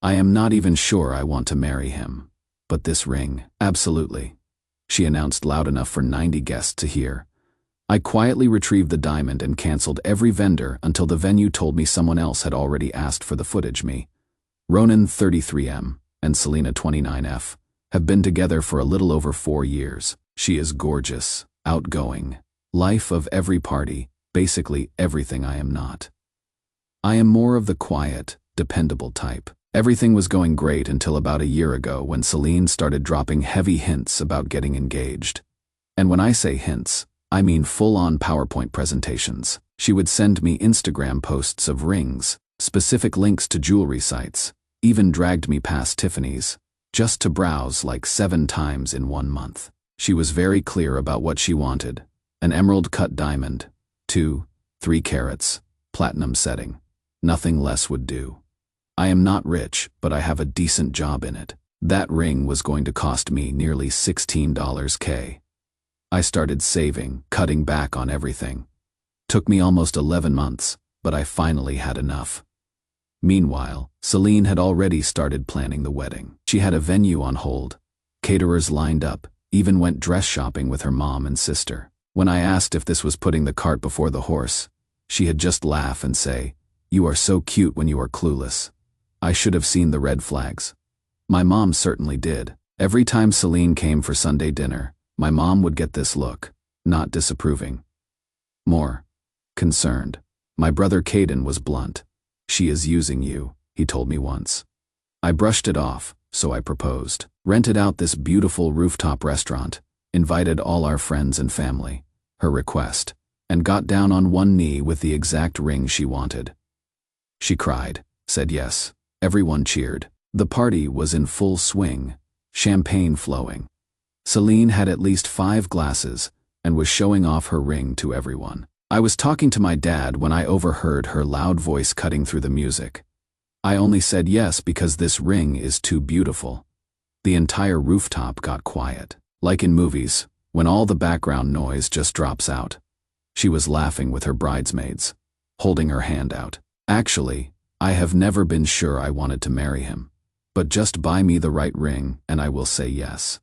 I am not even sure I want to marry him. But this ring, absolutely," she announced loud enough for 90 guests to hear. I quietly retrieved the diamond and canceled every vendor until the venue told me someone else had already asked for the footage. Me, Ronan 33M, and Selena 29F have been together for a little over 4 years. She is gorgeous, outgoing, life of every party, basically everything I am not. I am more of the quiet, dependable type. Everything was going great until about a year ago when Celine started dropping heavy hints about getting engaged. And when I say hints, I mean full-on PowerPoint presentations. She would send me Instagram posts of rings, specific links to jewelry sites, even dragged me past Tiffany's, just to browse like 7 times in 1 month. She was very clear about what she wanted: an emerald-cut diamond, 2-3 carats, platinum setting. Nothing less would do. I am not rich, but I have a decent job in it. That ring was going to cost me nearly $16K. I started saving, cutting back on everything. Took me almost 11 months, but I finally had enough. Meanwhile, Celine had already started planning the wedding. She had a venue on hold, caterers lined up, even went dress shopping with her mom and sister. When I asked if this was putting the cart before the horse, she had just laugh and say, "You are so cute when you are clueless." I should have seen the red flags. My mom certainly did. Every time Celine came for Sunday dinner, my mom would get this look, not disapproving, more concerned. My brother Caden was blunt. "She is using you," he told me once. I brushed it off, so I proposed. Rented out this beautiful rooftop restaurant, invited all our friends and family, her request, and got down on one knee with the exact ring she wanted. She cried, said yes. Everyone cheered. The party was in full swing, champagne flowing. Celine had at least 5 glasses and was showing off her ring to everyone. I was talking to my dad when I overheard her loud voice cutting through the music. I only said yes because this ring is too beautiful. The entire rooftop got quiet. Like in movies, when all the background noise just drops out. She was laughing with her bridesmaids, holding her hand out. Actually, I have never been sure I wanted to marry him. But just buy me the right ring and I will say yes.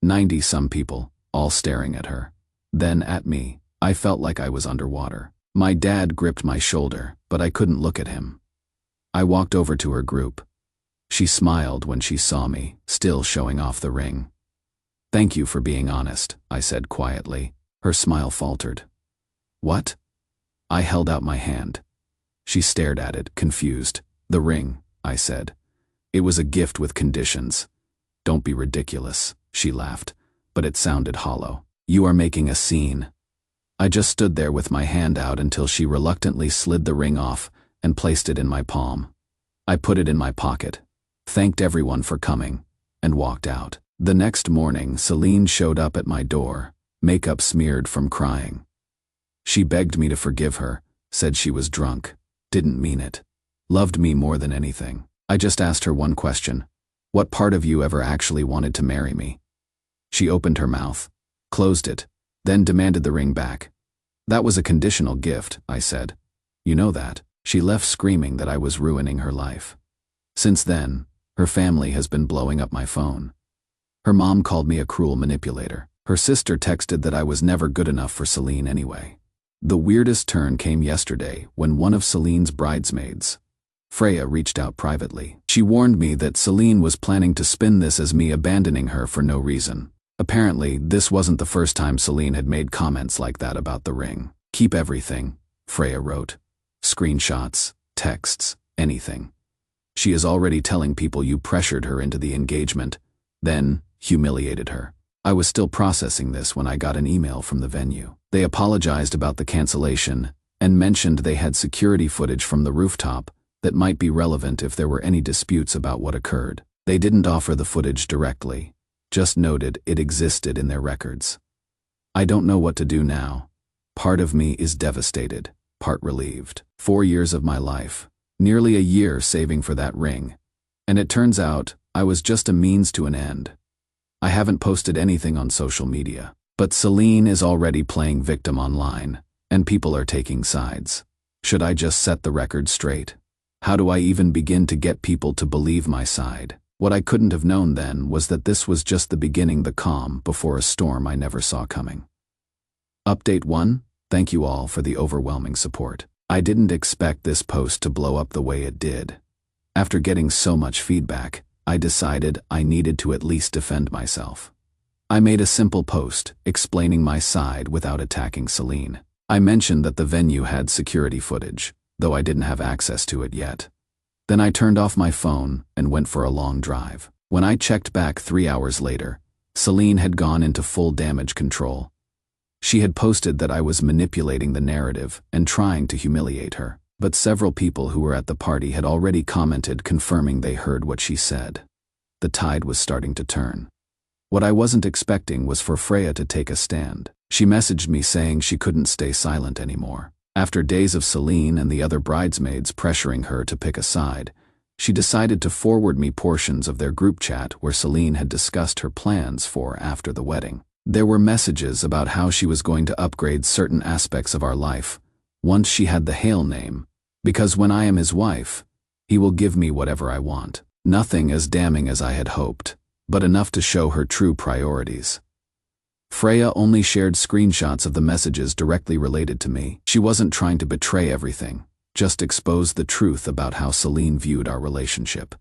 90-some people, all staring at her. Then at me. I felt like I was underwater. My dad gripped my shoulder, but I couldn't look at him. I walked over to her group. She smiled when she saw me, still showing off the ring. "Thank you for being honest," I said quietly. Her smile faltered. "What?" I held out my hand. She stared at it, confused. "The ring," I said. "It was a gift with conditions." "Don't be ridiculous," she laughed, but it sounded hollow. "You are making a scene." I just stood there with my hand out until she reluctantly slid the ring off and placed it in my palm. I put it in my pocket, thanked everyone for coming, and walked out. The next morning, Celine showed up at my door, makeup smeared from crying. She begged me to forgive her, said she was drunk, didn't mean it, loved me more than anything. I just asked her one question: "What part of you ever actually wanted to marry me?" She opened her mouth, closed it, then demanded the ring back. "That was a conditional gift," I said. "You know that." She left screaming that I was ruining her life. Since then, her family has been blowing up my phone. Her mom called me a cruel manipulator. Her sister texted that I was never good enough for Celine anyway. The weirdest turn came yesterday when one of Celine's bridesmaids, Freya, reached out privately. She warned me that Celine was planning to spin this as me abandoning her for no reason. Apparently, this wasn't the first time Celine had made comments like that about the ring. "Keep everything," Freya wrote. Screenshots, texts, anything. She is already telling people you pressured her into the engagement, then humiliated her. I was still processing this when I got an email from the venue. They apologized about the cancellation and mentioned they had security footage from the rooftop that might be relevant if there were any disputes about what occurred. They didn't offer the footage directly, just noted it existed in their records. I don't know what to do now. Part of me is devastated, part relieved. 4 years of my life, nearly a year saving for that ring, and it turns out I was just a means to an end. I haven't posted anything on social media, but Celine is already playing victim online, and people are taking sides. Should I just set the record straight? How do I even begin to get people to believe my side? What I couldn't have known then was that this was just the beginning, the calm before a storm I never saw coming. Update 1. Thank you all for the overwhelming support. I didn't expect this post to blow up the way it did. After getting so much feedback, I decided I needed to at least defend myself. I made a simple post explaining my side without attacking Celine. I mentioned that the venue had security footage, though I didn't have access to it yet. Then I turned off my phone and went for a long drive. When I checked back 3 hours later, Celine had gone into full damage control. She had posted that I was manipulating the narrative and trying to humiliate her, but several people who were at the party had already commented confirming they heard what she said. The tide was starting to turn. What I wasn't expecting was for Freya to take a stand. She messaged me saying she couldn't stay silent anymore. After days of Celine and the other bridesmaids pressuring her to pick a side, she decided to forward me portions of their group chat where Celine had discussed her plans for after the wedding. There were messages about how she was going to upgrade certain aspects of our life once she had the Hale name, because when I am his wife, he will give me whatever I want. Nothing as damning as I had hoped, but enough to show her true priorities. Freya only shared screenshots of the messages directly related to me. She wasn't trying to betray everything, just expose the truth about how Celine viewed our relationship.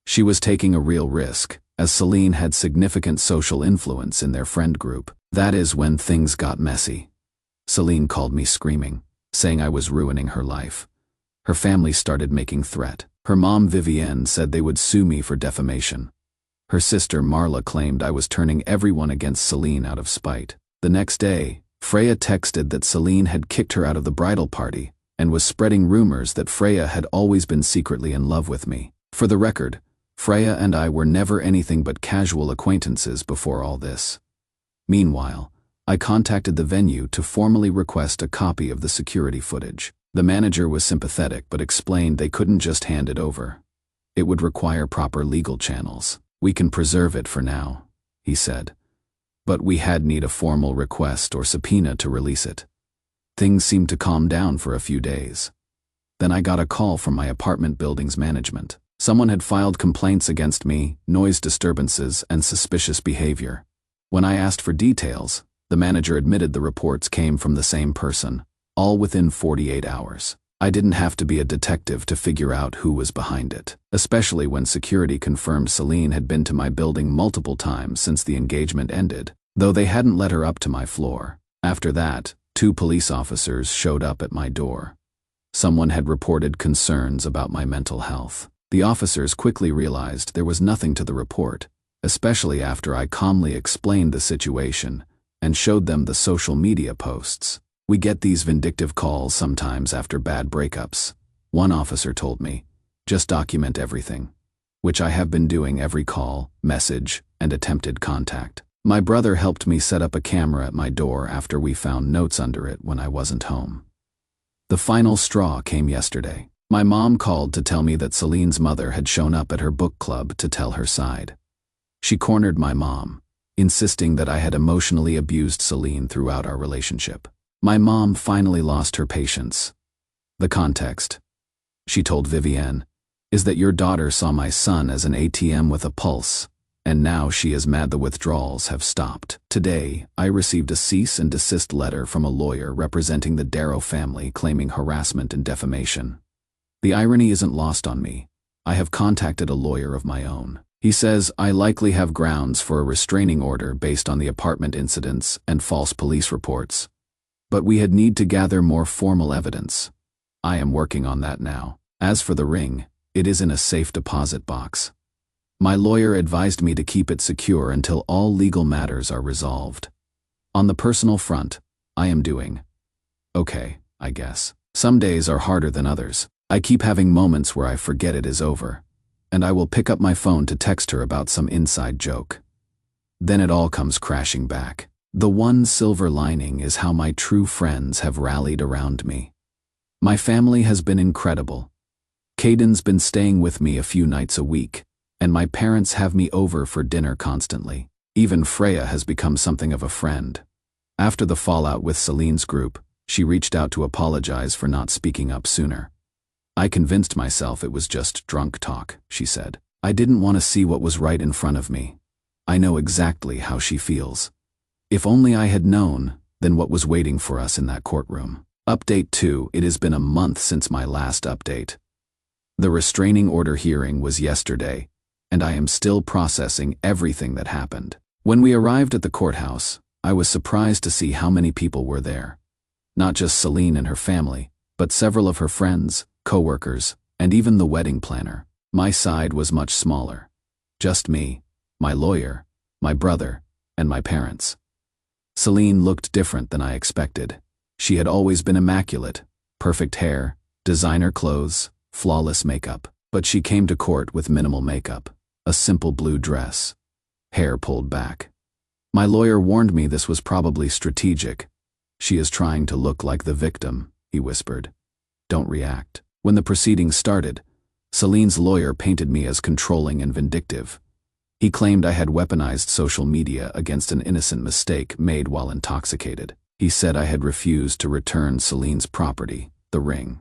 She was taking a real risk, as Celine had significant social influence in their friend group. That is when things got messy. Celine called me screaming, saying I was ruining her life. Her family started making threat. Her mom Vivienne said they would sue me for defamation. Her sister Marla claimed I was turning everyone against Celine out of spite. The next day, Freya texted that Celine had kicked her out of the bridal party and was spreading rumors that Freya had always been secretly in love with me. For the record, Freya and I were never anything but casual acquaintances before all this. Meanwhile, I contacted the venue to formally request a copy of the security footage. The manager was sympathetic but explained they couldn't just hand it over. It would require proper legal channels. We can preserve it for now, he said. But we had need a formal request or subpoena to release it. Things seemed to calm down for a few days. Then I got a call from my apartment building's management. Someone had filed complaints against me, noise disturbances, and suspicious behavior. When I asked for details, the manager admitted the reports came from the same person, all within 48 hours. I didn't have to be a detective to figure out who was behind it, especially when security confirmed Celine had been to my building multiple times since the engagement ended, though they hadn't let her up to my floor. After that, 2 police officers showed up at my door. Someone had reported concerns about my mental health. The officers quickly realized there was nothing to the report, especially after I calmly explained the situation and showed them the social media posts. We get these vindictive calls sometimes after bad breakups. One officer told me, just document everything, which I have been doing every call, message, and attempted contact. My brother helped me set up a camera at my door after we found notes under it when I wasn't home. The final straw came yesterday. My mom called to tell me that Celine's mother had shown up at her book club to tell her side. She cornered my mom, insisting that I had emotionally abused Celine throughout our relationship. My mom finally lost her patience. The context, she told Vivienne, is that your daughter saw my son as an ATM with a pulse, and now she is mad the withdrawals have stopped. Today, I received a cease and desist letter from a lawyer representing the Darrow family claiming harassment and defamation. The irony isn't lost on me. I have contacted a lawyer of my own. He says I likely have grounds for a restraining order based on the apartment incidents and false police reports. But we had need to gather more formal evidence. I am working on that now. As for the ring, it is in a safe deposit box. My lawyer advised me to keep it secure until all legal matters are resolved. On the personal front, I am doing okay, I guess. Some days are harder than others. I keep having moments where I forget it is over, and I will pick up my phone to text her about some inside joke. Then it all comes crashing back. The one silver lining is how my true friends have rallied around me. My family has been incredible. Caden's been staying with me a few nights a week, and my parents have me over for dinner constantly. Even Freya has become something of a friend. After the fallout with Celine's group, she reached out to apologize for not speaking up sooner. I convinced myself it was just drunk talk, she said. I didn't want to see what was right in front of me. I know exactly how she feels. If only I had known, then what was waiting for us in that courtroom. Update 2. It has been a month since my last update. The restraining order hearing was yesterday, and I am still processing everything that happened. When we arrived at the courthouse, I was surprised to see how many people were there. Not just Celine and her family, but several of her friends, co-workers, and even the wedding planner. My side was much smaller. Just me, my lawyer, my brother, and my parents. Celine looked different than I expected. She had always been immaculate, perfect hair, designer clothes, flawless makeup. But she came to court with minimal makeup, a simple blue dress, hair pulled back. My lawyer warned me this was probably strategic. She is trying to look like the victim, he whispered. Don't react. When the proceedings started, Celine's lawyer painted me as controlling and vindictive. He claimed I had weaponized social media against an innocent mistake made while intoxicated. He said I had refused to return Celine's property, the ring,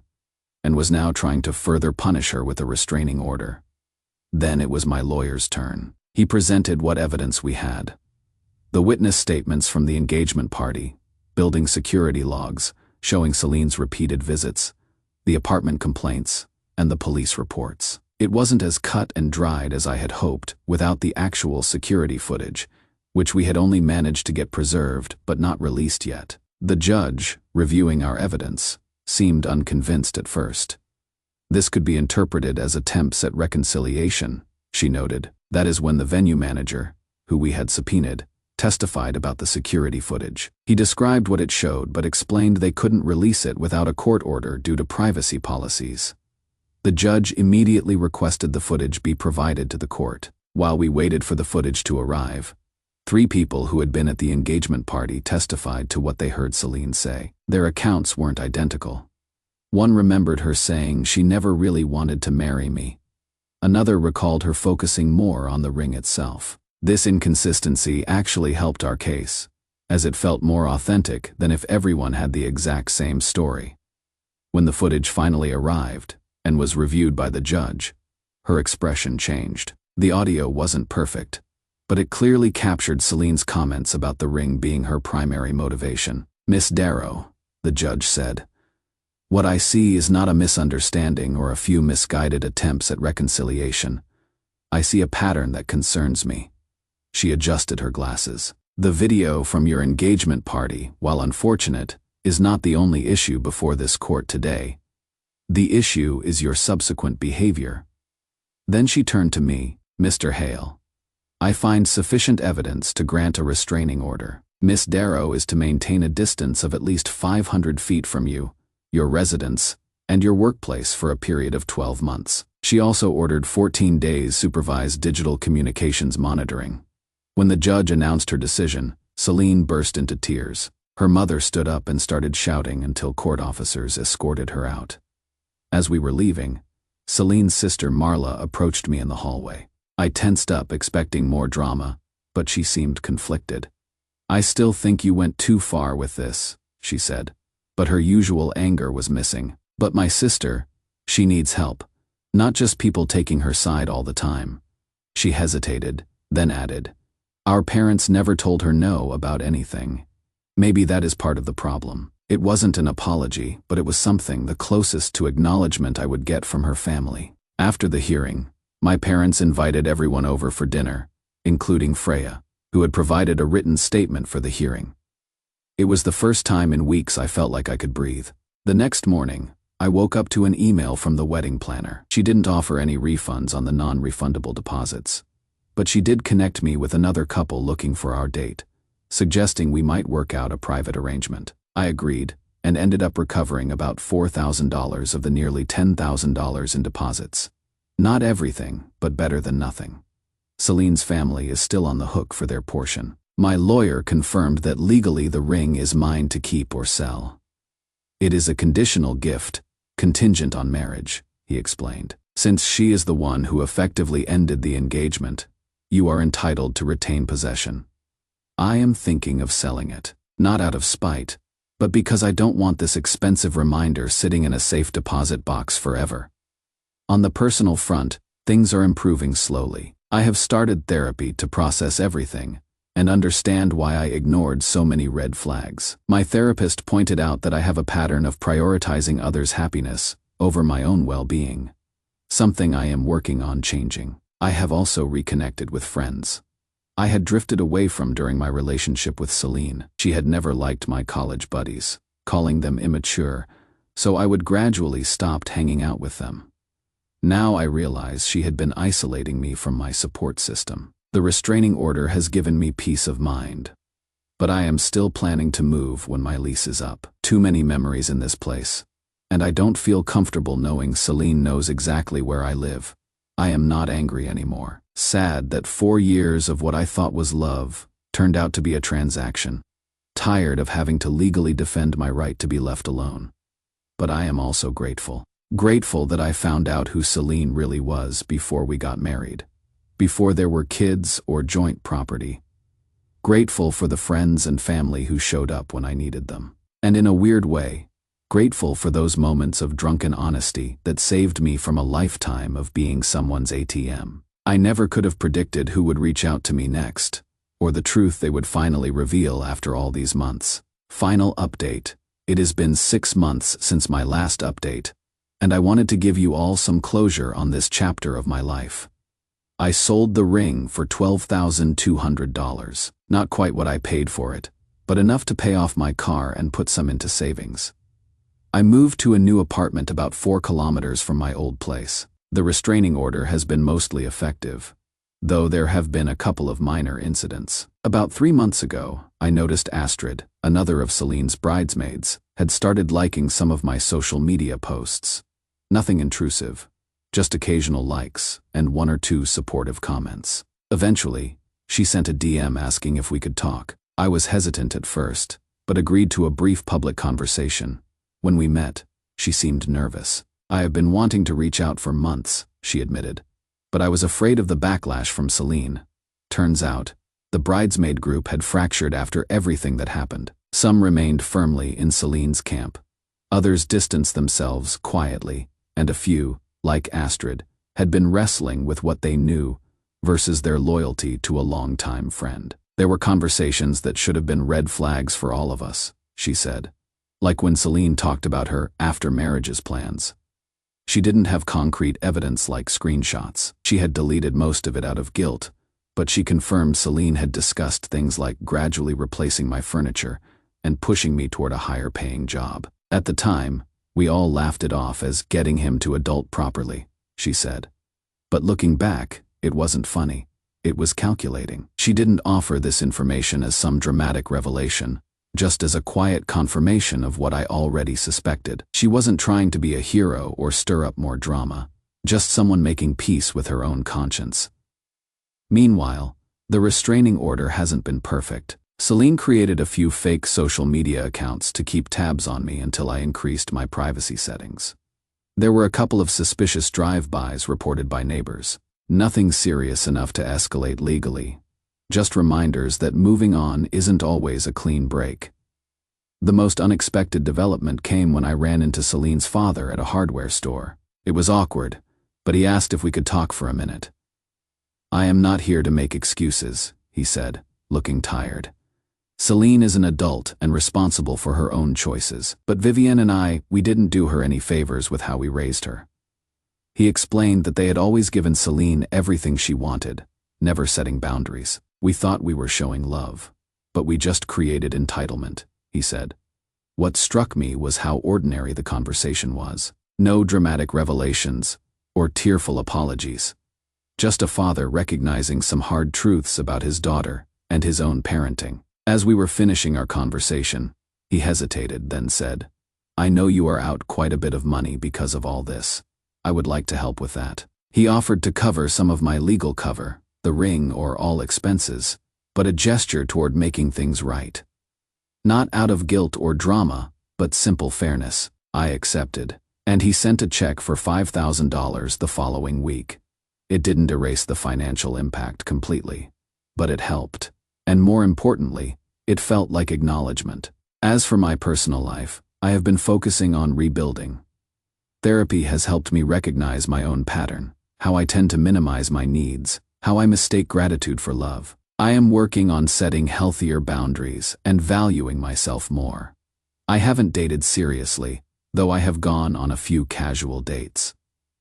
and was now trying to further punish her with a restraining order. Then it was my lawyer's turn. He presented what evidence we had. The witness statements from the engagement party, building security logs showing Celine's repeated visits, the apartment complaints, and the police reports. It wasn't as cut and dried as I had hoped without the actual security footage, which we had only managed to get preserved but not released yet. The judge, reviewing our evidence, seemed unconvinced at first. This could be interpreted as attempts at reconciliation, she noted. That is when the venue manager, who we had subpoenaed, testified about the security footage. He described what it showed but explained they couldn't release it without a court order due to privacy policies. The judge immediately requested the footage be provided to the court. While we waited for the footage to arrive, 3 people who had been at the engagement party testified to what they heard Celine say. Their accounts weren't identical. One remembered her saying she never really wanted to marry me. Another recalled her focusing more on the ring itself. This inconsistency actually helped our case, as it felt more authentic than if everyone had the exact same story. When the footage finally arrived, and was reviewed by the judge, her expression changed. The audio wasn't perfect, but it clearly captured Celine's comments about the ring being her primary motivation. Miss Darrow, the judge said, what I see is not a misunderstanding or a few misguided attempts at reconciliation. I see a pattern that concerns me. She adjusted her glasses. The video from your engagement party, while unfortunate, is not the only issue before this court today. The issue is your subsequent behavior. Then she turned to me. Mr. Hale, I find sufficient evidence to grant a restraining order. Miss Darrow is to maintain a distance of at least 500 feet from you, your residence, and your workplace for a period of 12 months. She also ordered 14 days supervised digital communications monitoring. When the judge announced her decision, Celine burst into tears. Her mother stood up and started shouting until court officers escorted her out. As we were leaving, Celine's sister Marla approached me in the hallway. I tensed up expecting more drama, but she seemed conflicted. I still think you went too far with this, she said, but her usual anger was missing. But my sister, she needs help, not just people taking her side all the time. She hesitated, then added, our parents never told her no about anything. Maybe that is part of the problem. It wasn't an apology, but it was something the closest to acknowledgement I would get from her family. After the hearing, my parents invited everyone over for dinner, including Freya, who had provided a written statement for the hearing. It was the first time in weeks I felt like I could breathe. The next morning, I woke up to an email from the wedding planner. She didn't offer any refunds on the non-refundable deposits, but she did connect me with another couple looking for our date, suggesting we might work out a private arrangement. I agreed, and ended up recovering about $4,000 of the nearly $10,000 in deposits. Not everything, but better than nothing. Celine's family is still on the hook for their portion. My lawyer confirmed that legally the ring is mine to keep or sell. It is a conditional gift, contingent on marriage, he explained. Since she is the one who effectively ended the engagement, you are entitled to retain possession. I am thinking of selling it, not out of spite, but because I don't want this expensive reminder sitting in a safe deposit box forever. On the personal front, things are improving slowly. I have started therapy to process everything and understand why I ignored so many red flags. My therapist pointed out that I have a pattern of prioritizing others' happiness over my own well-being, something I am working on changing. I have also reconnected with friends I had drifted away from during my relationship with Celine. She had never liked my college buddies, calling them immature, so I would gradually stop hanging out with them. Now I realize she had been isolating me from my support system. The restraining order has given me peace of mind, but I am still planning to move when my lease is up. Too many memories in this place, and I don't feel comfortable knowing Celine knows exactly where I live. I am not angry anymore. Sad that 4 years of what I thought was love turned out to be a transaction. Tired of having to legally defend my right to be left alone. But I am also grateful. Grateful that I found out who Celine really was before we got married, before there were kids or joint property. Grateful for the friends and family who showed up when I needed them. And in a weird way, grateful for those moments of drunken honesty that saved me from a lifetime of being someone's ATM. I never could have predicted who would reach out to me next, or the truth they would finally reveal after all these months. Final update. It has been 6 months since my last update, and I wanted to give you all some closure on this chapter of my life. I sold the ring for $12,200. Not quite what I paid for it, but enough to pay off my car and put some into savings. I moved to a new apartment about 4 kilometers from my old place. The restraining order has been mostly effective, though there have been a couple of minor incidents. About 3 months ago, I noticed Astrid, another of Celine's bridesmaids, had started liking some of my social media posts. Nothing intrusive, just occasional likes and 1 or 2 supportive comments. Eventually, she sent a DM asking if we could talk. I was hesitant at first, but agreed to a brief public conversation. When we met, she seemed nervous. I have been wanting to reach out for months, she admitted, but I was afraid of the backlash from Celine. Turns out, the bridesmaid group had fractured after everything that happened. Some remained firmly in Celine's camp. Others distanced themselves quietly, and a few, like Astrid, had been wrestling with what they knew versus their loyalty to a longtime friend. There were conversations that should have been red flags for all of us, she said, like when Celine talked about her after-marriages plans. She didn't have concrete evidence like screenshots. She had deleted most of it out of guilt, but she confirmed Celine had discussed things like gradually replacing my furniture and pushing me toward a higher-paying job. At the time, we all laughed it off as getting him to adult properly, she said. But looking back, it wasn't funny. It was calculating. She didn't offer this information as some dramatic revelation, just as a quiet confirmation of what I already suspected. She wasn't trying to be a hero or stir up more drama, just someone making peace with her own conscience. Meanwhile, the restraining order hasn't been perfect. Celine created a few fake social media accounts to keep tabs on me until I increased my privacy settings. There were a couple of suspicious drive-bys reported by neighbors. Nothing serious enough to escalate legally. Just reminders that moving on isn't always a clean break. The most unexpected development came when I ran into Celine's father at a hardware store. It was awkward, but he asked if we could talk for a minute. I am not here to make excuses, he said, looking tired. Celine is an adult and responsible for her own choices, but Vivienne and we didn't do her any favors with how we raised her. He explained that they had always given Celine everything she wanted, never setting boundaries. We thought we were showing love, but we just created entitlement, he said. What struck me was how ordinary the conversation was. No dramatic revelations or tearful apologies. Just a father recognizing some hard truths about his daughter and his own parenting. As we were finishing our conversation, he hesitated, then said, I know you are out quite a bit of money because of all this. I would like to help with that. He offered to cover some of my legal cover, the ring or all expenses, but a gesture toward making things right. Not out of guilt or drama, but simple fairness. I accepted, and he sent a check for $5,000 the following week. It didn't erase the financial impact completely, but it helped. And more importantly, it felt like acknowledgement. As for my personal life, I have been focusing on rebuilding. Therapy has helped me recognize my own pattern, how I tend to minimize my needs, how I mistake gratitude for love. I am working on setting healthier boundaries and valuing myself more. I haven't dated seriously, though I have gone on a few casual dates.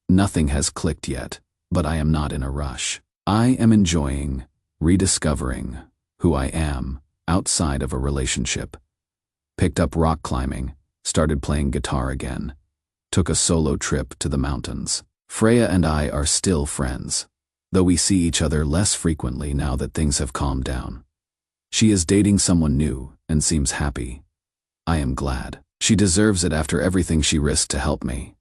Nothing has clicked yet, but I am not in a rush. I am enjoying rediscovering who I am outside of a relationship. Picked up rock climbing, started playing guitar again, took a solo trip to the mountains. Freya and I are still friends, though we see each other less frequently now that things have calmed down. She is dating someone new and seems happy. I am glad. She deserves it after everything she risked to help me.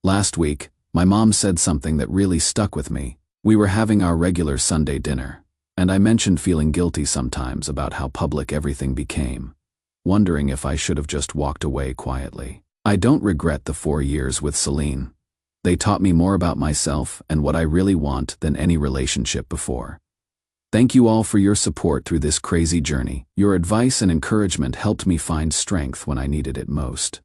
Last week, my mom said something that really stuck with me. We were having our regular Sunday dinner, and I mentioned feeling guilty sometimes about how public everything became, wondering if I should have just walked away quietly. I don't regret the 4 years with Celine. They taught me more about myself and what I really want than any relationship before. Thank you all for your support through this crazy journey. Your advice and encouragement helped me find strength when I needed it most.